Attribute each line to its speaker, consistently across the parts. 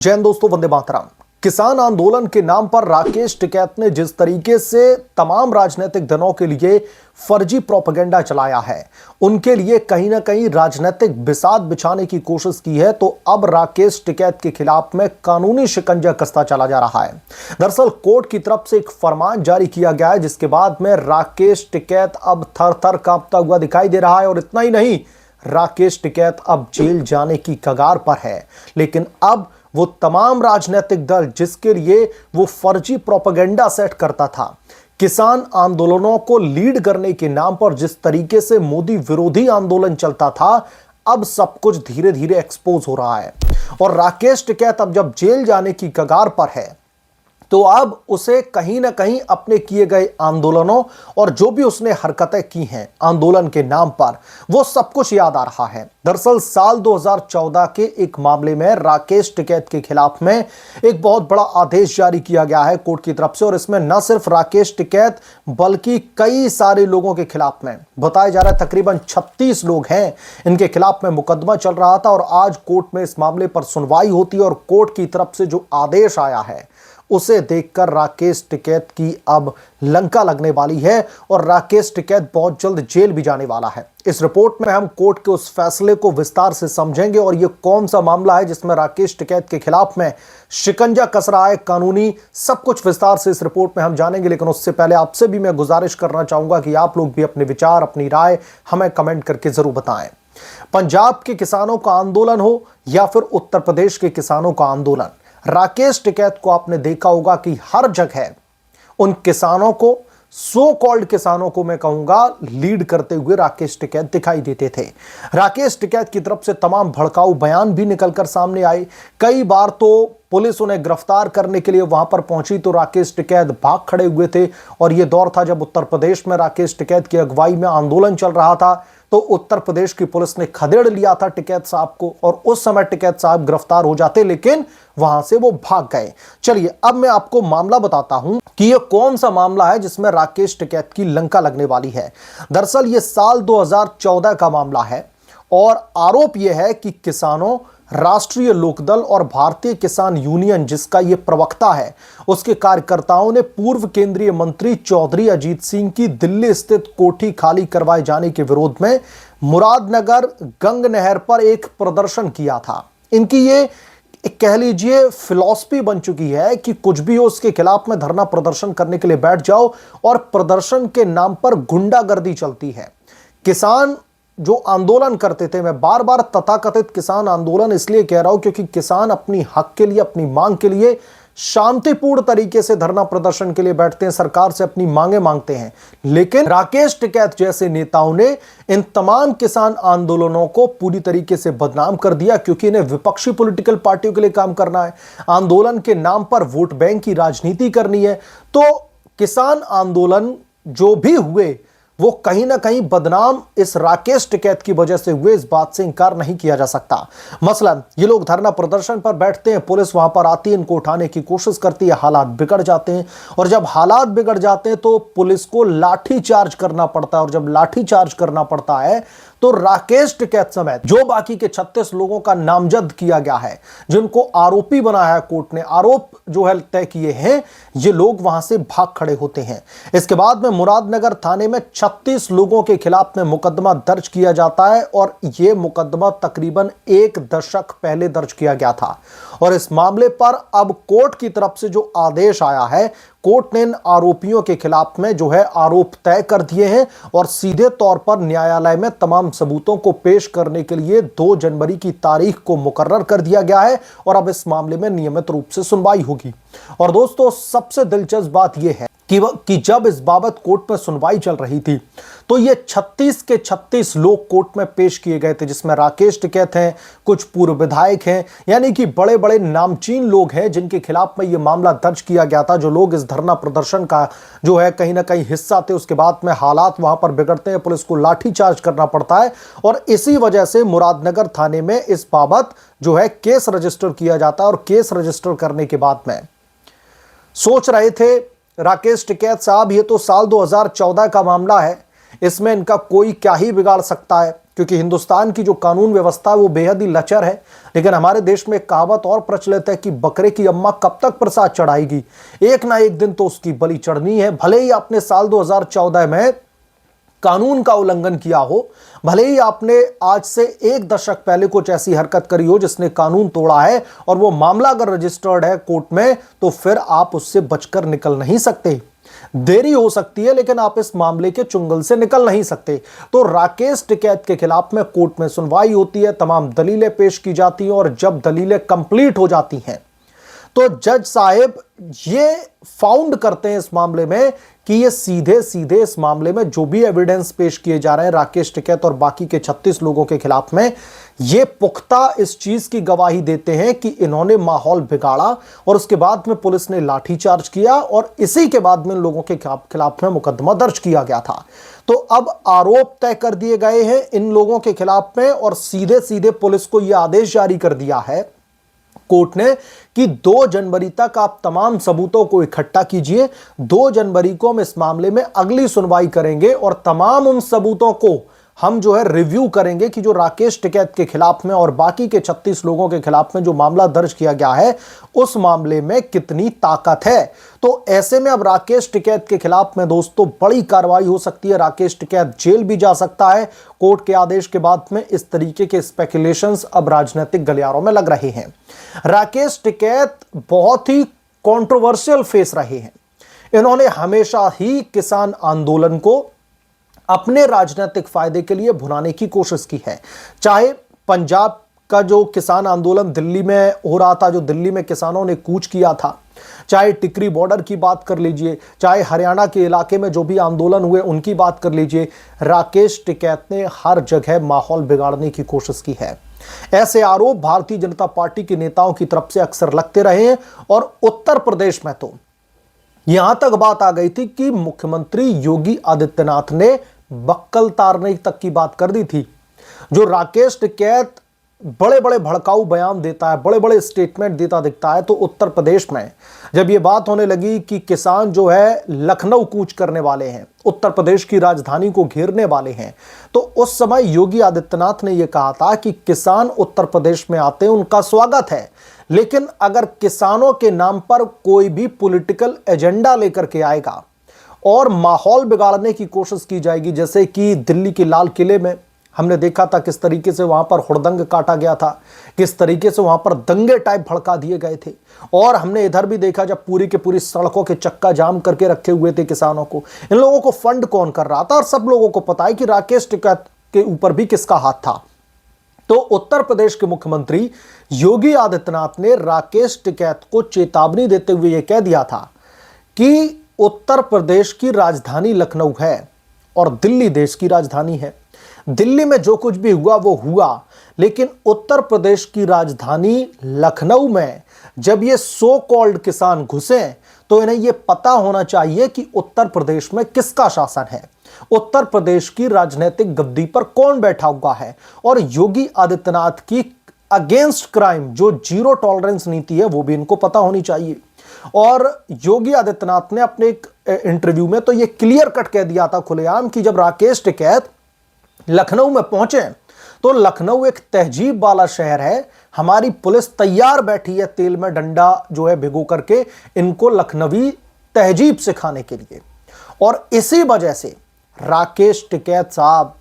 Speaker 1: जय हिंद दोस्तों, वंदे मातरम। किसान आंदोलन के नाम पर राकेश टिकैत ने जिस तरीके से तमाम राजनीतिक दलों के लिए फर्जी प्रोपेगेंडा चलाया है, उनके लिए कहीं ना कहीं राजनीतिक बिसात बिछाने की कोशिश की है, तो अब राकेश टिकैत के खिलाफ में कानूनी शिकंजा कसता चला जा रहा है। दरअसल कोर्ट की तरफ से एक फरमान जारी किया गया है, जिसके बाद में राकेश टिकैत अब थर थर कांपता हुआ दिखाई दे रहा है। और इतना ही नहीं, राकेश टिकैत अब जेल जाने की कगार पर है। लेकिन अब वो तमाम राजनीतिक दल जिसके लिए वो फर्जी प्रोपेगेंडा सेट करता था, किसान आंदोलनों को लीड करने के नाम पर जिस तरीके से मोदी विरोधी आंदोलन चलता था, अब सब कुछ धीरे धीरे एक्सपोज हो रहा है। और राकेश टिकैत अब जब जेल जाने की कगार पर है, तो अब उसे कहीं ना कहीं अपने किए गए आंदोलनों और जो भी उसने हरकतें की हैं आंदोलन के नाम पर, वो सब कुछ याद आ रहा है। दरअसल साल 2014 के एक मामले में राकेश टिकैत के खिलाफ में एक बहुत बड़ा आदेश जारी किया गया है कोर्ट की तरफ से। और इसमें न सिर्फ राकेश टिकैत बल्कि कई सारे लोगों के खिलाफ में, बताया जा रहा है तकरीबन 36 लोग हैं, इनके खिलाफ में मुकदमा चल रहा था। और आज कोर्ट में इस मामले पर सुनवाई होती है और कोर्ट की तरफ से जो आदेश आया है उसे देखकर राकेश टिकैत की अब लंका लगने वाली है और राकेश टिकैत बहुत जल्द जेल भी जाने वाला है। इस रिपोर्ट में हम कोर्ट के उस फैसले को विस्तार से समझेंगे और यह कौन सा मामला है जिसमें राकेश टिकैत के खिलाफ में शिकंजा कस रहा है कानूनी, सब कुछ विस्तार से इस रिपोर्ट में हम जानेंगे। लेकिन उससे पहले आपसे भी मैं गुजारिश करना चाहूंगा कि आप लोग भी अपने विचार, अपनी राय हमें कमेंट करके जरूर बताएं। पंजाब के किसानों का आंदोलन हो या फिर उत्तर प्रदेश के किसानों का आंदोलन, राकेश टिकैत को आपने देखा होगा कि हर जगह उन किसानों को, सो कॉल्ड किसानों को मैं कहूंगा, लीड करते हुए राकेश टिकैत दिखाई देते थे। राकेश टिकैत की तरफ से तमाम भड़काऊ बयान भी निकलकर सामने आए। कई बार तो पुलिस उन्हें गिरफ्तार करने के लिए वहां पर पहुंची तो राकेश टिकैत भाग खड़े हुए थे। और यह दौर था जब उत्तर प्रदेश में राकेश टिकैत की अगुवाई में आंदोलन चल रहा था, तो उत्तर प्रदेश की पुलिस ने खदेड़ लिया था टिकैत साहब को और उस समय टिकैत साहब गिरफ्तार हो जाते, लेकिन वहां से वो भाग गए। चलिए अब मैं आपको मामला बताता हूं कि यह कौन सा मामला है जिसमें राकेश टिकैत की लंका लगने वाली है। दरअसल यह साल 2014 का मामला है और आरोप यह है कि किसानों, राष्ट्रीय लोकदल और भारतीय किसान यूनियन जिसका यह प्रवक्ता है, उसके कार्यकर्ताओं ने पूर्व केंद्रीय मंत्री चौधरी अजीत सिंह की दिल्ली स्थित कोठी खाली करवाए जाने के विरोध में मुरादनगर गंग नहर पर एक प्रदर्शन किया था। इनकी ये कह लीजिए फिलॉसफी बन चुकी है कि कुछ भी हो उसके खिलाफ में धरना प्रदर्शन करने के लिए बैठ जाओ और प्रदर्शन के नाम पर गुंडागर्दी चलती है। किसान जो आंदोलन करते थे, मैं बार बार तथाकथित किसान आंदोलन इसलिए कह रहा हूं क्योंकि किसान अपनी हक के लिए, अपनी मांग के लिए शांतिपूर्ण तरीके से धरना प्रदर्शन के लिए बैठते हैं, सरकार से अपनी मांगे मांगते हैं। लेकिन राकेश टिकैत जैसे नेताओं ने इन तमाम किसान आंदोलनों को पूरी तरीके से बदनाम कर दिया, क्योंकि इन्हें विपक्षी पॉलिटिकल पार्टियों के लिए काम करना है, आंदोलन के नाम पर वोट बैंक की राजनीति करनी है। तो किसान आंदोलन जो भी हुए वो कहीं ना कहीं बदनाम इस राकेश टिकैत की वजह से हुए, इस बात से इंकार नहीं किया जा सकता। मसलन ये लोग धरना प्रदर्शन पर बैठते हैं, पुलिस वहां पर आती है, इनको उठाने की कोशिश करती है, हालात बिगड़ जाते हैं और जब हालात बिगड़ जाते हैं तो पुलिस को लाठी चार्ज करना पड़ता है। और जब लाठी चार्ज करना पड़ता है तो राकेश टिकैत समेत जो बाकी के 36 लोगों का नामजद किया गया है, जिनको आरोपी बनाया है कोर्ट ने, आरोप जो है तय किए हैं, ये लोग वहां से भाग खड़े होते हैं। इसके बाद में मुरादनगर थाने में 36 लोगों के खिलाफ में मुकदमा दर्ज किया जाता है और यह मुकदमा तकरीबन 1 दशक पहले दर्ज किया गया था। और इस मामले पर अब कोर्ट की तरफ से जो आदेश आया है, कोर्ट ने इन आरोपियों के खिलाफ में जो है आरोप तय कर दिए हैं और सीधे तौर पर न्यायालय में तमाम सबूतों को पेश करने के लिए 2 जनवरी की तारीख को मुकर्रर कर दिया गया है। और अब इस मामले में नियमित रूप से सुनवाई होगी। और दोस्तों सबसे दिलचस्प बात यह है कि जब इस बाबत कोर्ट में सुनवाई चल रही थी तो ये 36 के 36 लोग कोर्ट में पेश किए गए थे, जिसमें राकेश टिकैत हैं, कुछ पूर्व विधायक हैं, यानी कि बड़े बड़े नामचीन लोग हैं जिनके खिलाफ में ये मामला दर्ज किया गया था, जो लोग इस धरना प्रदर्शन का जो है कहीं ना कहीं हिस्सा थे। उसके बाद में हालात वहां पर बिगड़ते हैं, पुलिस को लाठी चार्ज करना पड़ता है और इसी वजह से मुरादनगर थाने में इस बाबत जो है केस रजिस्टर किया जाता है। और केस रजिस्टर करने के बाद में सोच रहे थे राकेश टिकैत साहब, ये तो साल 2014 का मामला है, इसमें इनका कोई क्या ही बिगाड़ सकता है, क्योंकि हिंदुस्तान की जो कानून व्यवस्था है वो बेहद ही लचर है। लेकिन हमारे देश में एक कहावत और प्रचलित है कि बकरे की अम्मा कब तक प्रसाद चढ़ाएगी, एक ना एक दिन तो उसकी बलि चढ़नी है। भले ही आपने साल 2014 में कानून का उल्लंघन किया हो, भले ही आपने आज से एक दशक पहले कुछ ऐसी हरकत करी हो जिसने कानून तोड़ा है, और वो मामला अगर रजिस्टर्ड है कोर्ट में, तो फिर आप उससे बचकर निकल नहीं सकते। देरी हो सकती है लेकिन आप इस मामले के चुंगल से निकल नहीं सकते। तो राकेश टिकैत के खिलाफ में कोर्ट में सुनवाई होती है, तमाम दलीलें पेश की जाती हैं, और जब दलीलें कंप्लीट हो जाती हैं तो जज साहब ये फाउंड करते हैं इस मामले में कि ये सीधे सीधे इस मामले में जो भी एविडेंस पेश किए जा रहे हैं राकेश टिकैत और बाकी के 36 लोगों के खिलाफ में, ये पुख्ता इस चीज की गवाही देते हैं कि इन्होंने माहौल बिगाड़ा, और उसके बाद में पुलिस ने लाठीचार्ज किया, और इसी के बाद में इन लोगों के खिलाफ में मुकदमा दर्ज किया गया था। तो अब आरोप तय कर दिए गए हैं इन लोगों के खिलाफ में, और सीधे सीधे पुलिस को यह आदेश जारी कर दिया है कोर्ट ने कि 2 जनवरी तक आप तमाम सबूतों को इकट्ठा कीजिए। 2 जनवरी को हम इस मामले में अगली सुनवाई करेंगे, और तमाम उन सबूतों को हम जो है रिव्यू करेंगे कि जो राकेश टिकैत के खिलाफ में और बाकी के 36 लोगों के खिलाफ में जो मामला दर्ज किया गया है उस मामले में कितनी ताकत है। तो ऐसे में अब राकेश टिकैत के खिलाफ में दोस्तों बड़ी कार्रवाई हो सकती है। राकेश टिकैत जेल भी जा सकता है कोर्ट के आदेश के बाद में। इस तरीके के स्पेकुलेशंस अब राजनीतिक गलियारों में लग रहे हैं। राकेश टिकैत बहुत ही कंट्रोवर्शियल फेस रहे हैं। इन्होंने हमेशा ही किसान आंदोलन को अपने राजनीतिक फायदे के लिए भुनाने की कोशिश की है। चाहे पंजाब का जो किसान आंदोलन दिल्ली में हो रहा था, जो दिल्ली में किसानों ने कूच किया था, चाहे टिकरी बॉर्डर की बात कर लीजिए, चाहे हरियाणा के इलाके में जो भी आंदोलन हुए उनकी बात कर लीजिए, राकेश टिकैत ने हर जगह माहौल बिगाड़ने की कोशिश की है। ऐसे आरोप भारतीय जनता पार्टी के नेताओं की तरफ से अक्सर लगते रहे हैं, और उत्तर प्रदेश में तो यहां तक बात आ गई थी कि मुख्यमंत्री योगी आदित्यनाथ ने बक्कल तारने तक की बात कर दी थी। जो राकेश टिकैत बड़े बड़े भड़काऊ बयान देता है, बड़े बड़े स्टेटमेंट देता दिखता है, तो उत्तर प्रदेश में जब यह बात होने लगी कि किसान जो है लखनऊ कूच करने वाले हैं, उत्तर प्रदेश की राजधानी को घेरने वाले हैं, तो उस समय योगी आदित्यनाथ ने यह कहा था कि किसान उत्तर प्रदेश में आते हैं, उनका स्वागत है, लेकिन अगर किसानों के नाम पर कोई भी पॉलिटिकल एजेंडा लेकर के आएगा और माहौल बिगाड़ने की कोशिश की जाएगी, जैसे कि दिल्ली के लाल किले में हमने देखा था किस तरीके से वहां पर हुड़दंग काटा गया था, किस तरीके से वहां पर दंगे टाइप भड़का दिए गए थे, और हमने इधर भी देखा जब पूरी के पूरी सड़कों के चक्का जाम करके रखे हुए थे किसानों को। इन लोगों को फंड कौन कर रहा था, और सब लोगों को पता है कि राकेश टिकैत के ऊपर भी किसका हाथ था। तो उत्तर प्रदेश के मुख्यमंत्री योगी आदित्यनाथ ने राकेश टिकैत को चेतावनी देते हुए यह कह दिया था कि उत्तर प्रदेश की राजधानी लखनऊ है और दिल्ली देश की राजधानी है। दिल्ली में जो कुछ भी हुआ वो हुआ, लेकिन उत्तर प्रदेश की राजधानी लखनऊ में जब ये सो कॉल्ड किसान घुसे तो इन्हें यह पता होना चाहिए कि उत्तर प्रदेश में किसका शासन है, उत्तर प्रदेश की राजनीतिक गद्दी पर कौन बैठा हुआ है। और योगी आदित्यनाथ की अगेंस्ट क्राइम जो जीरो टॉलरेंस नीति है वो भी इनको पता होनी चाहिए। और योगी आदित्यनाथ ने अपने एक इंटरव्यू में तो ये क्लियर कट कह दिया था खुलेआम कि जब राकेश टिकैत लखनऊ में पहुंचे तो लखनऊ एक तहजीब वाला शहर है, हमारी पुलिस तैयार बैठी है तेल में डंडा जो है भिगो करके इनको लखनवी तहजीब सिखाने के लिए। और इसी वजह से राकेश टिकैत साहब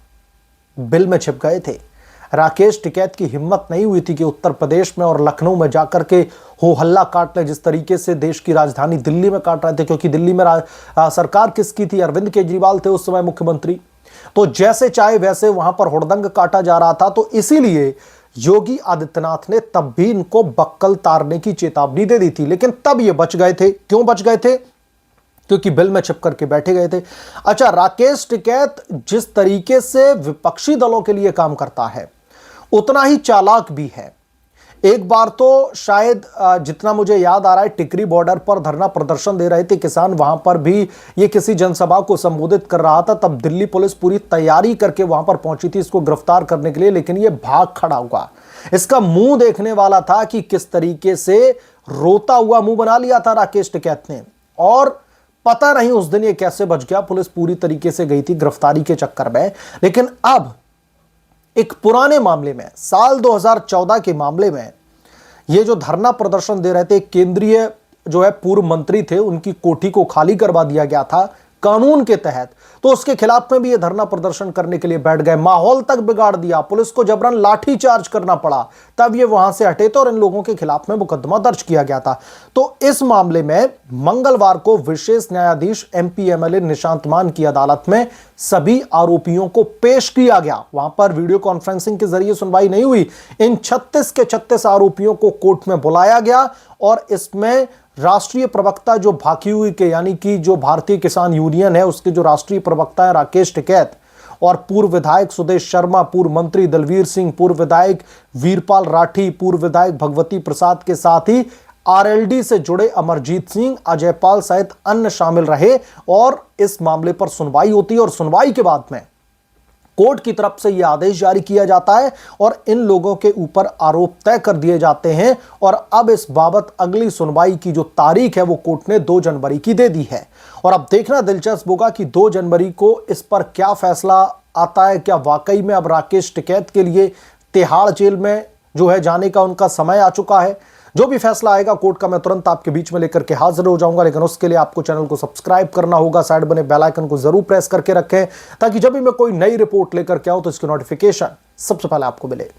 Speaker 1: बिल में छिप गए थे। राकेश टिकैत की हिम्मत नहीं हुई थी कि उत्तर प्रदेश में और लखनऊ में जाकर के हो हल्ला काट ले, जिस तरीके से देश की राजधानी दिल्ली में काट रहे थे, क्योंकि दिल्ली में सरकार किसकी थी, अरविंद केजरीवाल थे उस समय मुख्यमंत्री। तो जैसे चाहे वैसे वहां पर हुड़दंग काटा जा रहा था। तो इसीलिए योगी आदित्यनाथ ने तब भी इनको बक्कल तारने की चेतावनी दे दी थी, लेकिन तब ये बच गए थे। क्यों बच गए थे? क्योंकि बिल में छिप करके बैठे गए थे। अच्छा, राकेश टिकैत जिस तरीके से विपक्षी दलों के लिए काम करता है उतना ही चालाक भी है। एक बार तो शायद जितना मुझे याद आ रहा है टिकरी बॉर्डर पर धरना प्रदर्शन दे रहे थे किसान, वहां पर भी ये किसी जनसभा को संबोधित कर रहा था, तब दिल्ली पुलिस पूरी तैयारी करके वहां पर पहुंची थी इसको गिरफ्तार करने के लिए, लेकिन ये भाग खड़ा हुआ। इसका मुंह देखने वाला था कि किस तरीके से रोता हुआ मुंह बना लिया था राकेश टिकैत ने, और पता नहीं उस दिन ये कैसे बच गया, पुलिस पूरी तरीके से गई थी गिरफ्तारी के चक्कर में। लेकिन अब एक पुराने मामले में, साल 2014 के मामले में, ये जो धरना प्रदर्शन दे रहे थे, केंद्रीय जो है पूर्व मंत्री थे, उनकी कोठी को खाली करवा दिया गया था कानून के तहत, तो उसके खिलाफ में भी ये धरना प्रदर्शन करने के लिए बैठ गए। माहौल तक बिगाड़ दिया, पुलिस को जबरन लाठी चार्ज करना पड़ा, तब ये वहां से हटे थे और इन लोगों के खिलाफ में मुकदमा दर्ज किया गया था। तो इस मामले में मंगलवार को विशेष न्यायाधीश एमपी एमएलए निशांत मान की अदालत में सभी आरोपियों को पेश किया गया। वहां पर वीडियो कॉन्फ्रेंसिंग के जरिए सुनवाई नहीं हुई। इन 36 के 36 आरोपियों को कोर्ट में बुलाया गया और इसमें राष्ट्रीय प्रवक्ता जो भाकी हुई के, यानी कि जो भारतीय किसान यूनियन है, उसके जो राष्ट्रीय प्रवक्ता है राकेश टिकैत, और पूर्व विधायक सुदेश शर्मा, पूर्व मंत्री दलवीर सिंह, पूर्व विधायक वीरपाल राठी, पूर्व विधायक भगवती प्रसाद के साथ ही आरएलडी से जुड़े अमरजीत सिंह, अजय पाल सहित अन्य शामिल रहे और इस मामले पर सुनवाई होती है। और सुनवाई के बाद में कोर्ट की तरफ से यह आदेश जारी किया जाता है और इन लोगों के ऊपर आरोप तय कर दिए जाते हैं। और अब इस बाबत अगली सुनवाई की जो तारीख है वो कोर्ट ने 2 जनवरी की दे दी है। और अब देखना दिलचस्प होगा कि 2 जनवरी को इस पर क्या फैसला आता है। क्या वाकई में अब राकेश टिकैत के लिए तिहाड़ जेल में जो है जाने का उनका समय आ चुका है? जो भी फैसला आएगा कोर्ट का, मैं तुरंत आपके बीच में लेकर के हाजिर हो जाऊंगा। लेकिन उसके लिए आपको चैनल को सब्सक्राइब करना होगा, साइड बने बेल आइकन को जरूर प्रेस करके रखें ताकि जब भी मैं कोई नई रिपोर्ट लेकर के आऊं तो इसकी नोटिफिकेशन सबसे पहले आपको मिले।